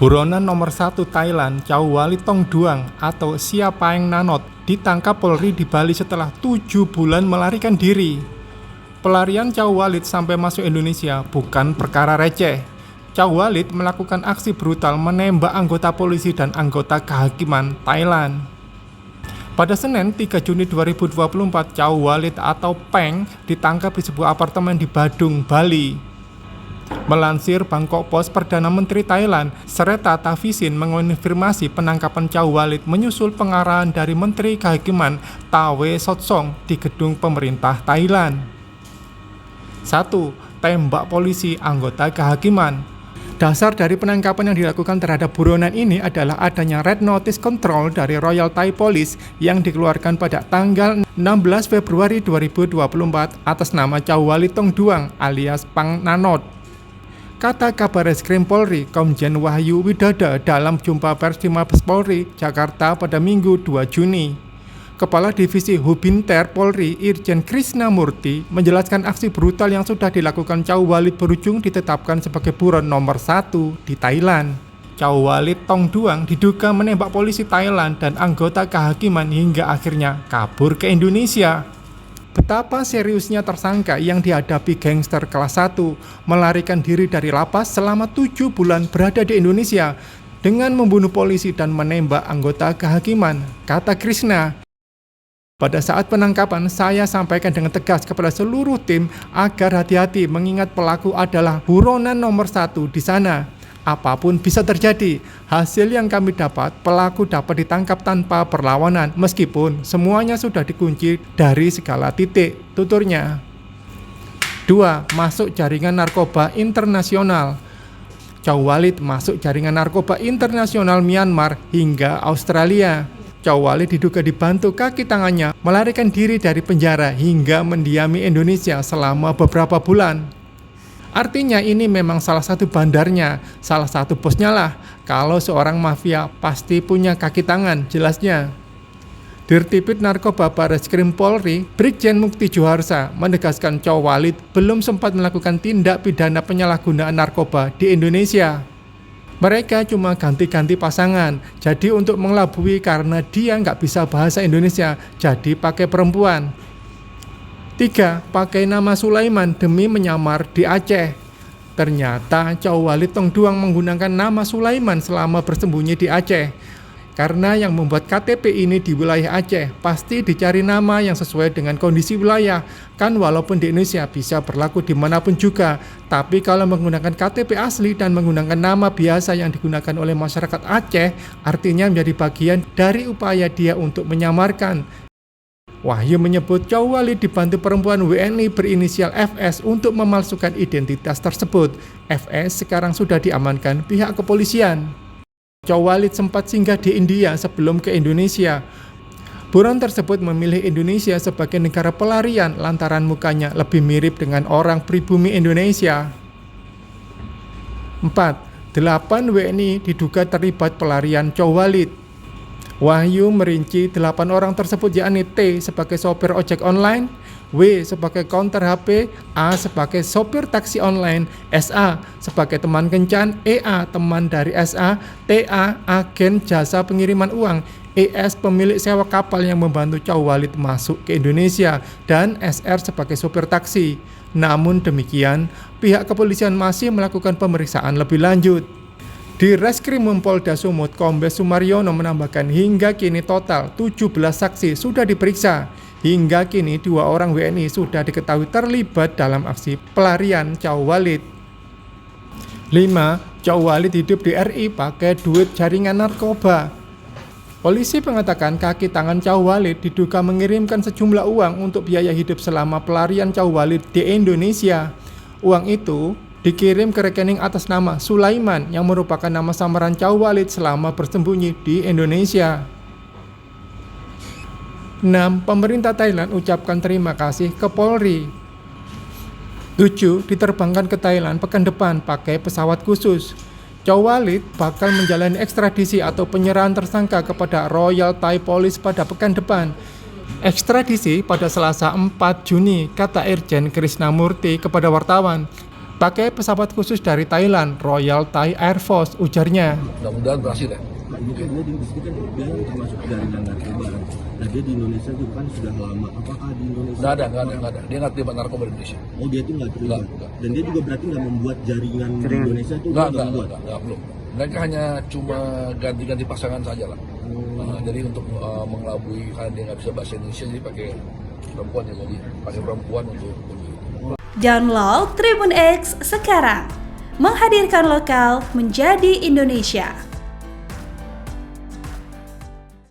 Buronan nomor 1 Thailand, Chow Walitongduang atau Siapaeng Nanot, ditangkap Polri di Bali setelah 7 bulan melarikan diri. Pelarian Chow Walit sampai masuk Indonesia bukan perkara receh. Chow Walit melakukan aksi brutal menembak anggota polisi dan anggota kehakiman Thailand. Pada Senin 3 Juni 2024, Chow Walit atau Peng ditangkap di sebuah apartemen di Badung, Bali. Melansir Bangkok Post, Perdana Menteri Thailand, Srettha Thavisin mengonfirmasi penangkapan Chow Walit menyusul pengarahan dari Menteri Kehakiman Tawe Sotsong di gedung pemerintah Thailand. 1. Tembak polisi anggota kehakiman. Dasar dari penangkapan yang dilakukan terhadap buronan ini adalah adanya Red Notice Control dari Royal Thai Police yang dikeluarkan pada tanggal 16 Februari 2024 atas nama Chow Walitongduang alias Pang Nanot. Kata Kabareskrim Polri, Komjen Wahyu Widada dalam jumpa pers di Mabes Polri, Jakarta pada Minggu 2 Juni. Kepala Divisi Hubinter Polri, Irjen Krisnamurti, menjelaskan aksi brutal yang sudah dilakukan Chow Walit berujung ditetapkan sebagai buron nomor 1 di Thailand. Chow Walitongduang diduga menembak polisi Thailand dan anggota kehakiman hingga akhirnya kabur ke Indonesia. Betapa seriusnya tersangka yang dihadapi gangster kelas 1 melarikan diri dari lapas selama 7 bulan berada di Indonesia dengan membunuh polisi dan menembak anggota kehakiman, kata Krishna. Pada saat penangkapan, saya sampaikan dengan tegas kepada seluruh tim agar hati-hati mengingat pelaku adalah buronan nomor 1 di sana. Apapun bisa terjadi. Hasil yang kami dapat, pelaku dapat ditangkap tanpa perlawanan meskipun semuanya sudah dikunci dari segala titik, tuturnya. 2. Masuk jaringan narkoba internasional. Chow Walit masuk jaringan narkoba internasional Myanmar hingga Australia. Chow Walit diduga dibantu kaki tangannya melarikan diri dari penjara hingga mendiami Indonesia selama beberapa bulan. Artinya ini memang salah satu bandarnya, salah satu bosnya lah. Kalau seorang mafia pasti punya kaki tangan, jelasnya. Dirtipit Narkoba Bareskrim Polri, Brigjen Mukti Joharsa menegaskan Chow Walit belum sempat melakukan tindak pidana penyalahgunaan narkoba di Indonesia. Mereka cuma ganti-ganti pasangan, jadi untuk mengelabui karena dia nggak bisa bahasa Indonesia, jadi pakai perempuan. 3. Pakai nama Sulaiman demi menyamar di Aceh. Ternyata Chow Walitongduang menggunakan nama Sulaiman selama bersembunyi di Aceh. Karena yang membuat KTP ini di wilayah Aceh, pasti dicari nama yang sesuai dengan kondisi wilayah. Kan walaupun di Indonesia bisa berlaku dimanapun juga, tapi kalau menggunakan KTP asli dan menggunakan nama biasa yang digunakan oleh masyarakat Aceh, artinya menjadi bagian dari upaya dia untuk menyamarkan. Wahyu menyebut Chow Walit dibantu perempuan WNI berinisial FS untuk memalsukan identitas tersebut. FS sekarang sudah diamankan pihak kepolisian. Chow Walit sempat singgah di India sebelum ke Indonesia. Buron tersebut memilih Indonesia sebagai negara pelarian lantaran mukanya lebih mirip dengan orang pribumi Indonesia. 4. 8 WNI diduga terlibat pelarian Chow Walit. Wahyu merinci 8 orang tersebut yakni T sebagai sopir ojek online, W sebagai counter HP, A sebagai sopir taksi online, SA sebagai teman kencan, EA teman dari SA, TA agen jasa pengiriman uang, ES pemilik sewa kapal yang membantu Chow Walit masuk ke Indonesia, dan SR sebagai sopir taksi. Namun demikian, pihak kepolisian masih melakukan pemeriksaan lebih lanjut. Di Reskrimum Polda Sumut, Kombes Sumaryono menambahkan hingga kini total 17 saksi sudah diperiksa. Hingga kini 2 orang WNI sudah diketahui terlibat dalam aksi pelarian Chow Walit. 5. Chow Walit hidup di RI pakai duit jaringan narkoba. Polisi mengatakan kaki tangan Chow Walit diduga mengirimkan sejumlah uang untuk biaya hidup selama pelarian Chow Walit di Indonesia. Uang itu dikirim ke rekening atas nama Sulaiman yang merupakan nama samaran Chow Walit selama bersembunyi di Indonesia. 6. Pemerintah Thailand ucapkan terima kasih ke Polri. 7. Diterbangkan ke Thailand pekan depan pakai pesawat khusus. Chow Walit bakal menjalani ekstradisi atau penyerahan tersangka kepada Royal Thai Police pada pekan depan. Ekstradisi pada Selasa 4 Juni, kata Irjen Krisnamurti kepada wartawan. pakai pesawat khusus dari Thailand, Royal Thai Air Force, ujarnya. Mudah-mudahan berhasil ya. Pak, ini kan dia termasuk jaringan narkoba. Nah, dia di Indonesia juga kan sudah lama. Apakah di Indonesia? Nggak ada. Dia nggak terlibat narkoba di Indonesia. Oh, dia itu nggak terlibat. Nggak. Dan dia juga berarti nggak membuat jaringan di Indonesia itu nggak membuat. Nggak, belum. Mereka hanya cuma ganti-ganti pasangan saja lah. Jadi untuk mengelabui karena dia nggak bisa bahasa Indonesia, jadi pakai perempuan ya, jadi pakai perempuan untuk Download Tribun X sekarang, menghadirkan lokal menjadi Indonesia.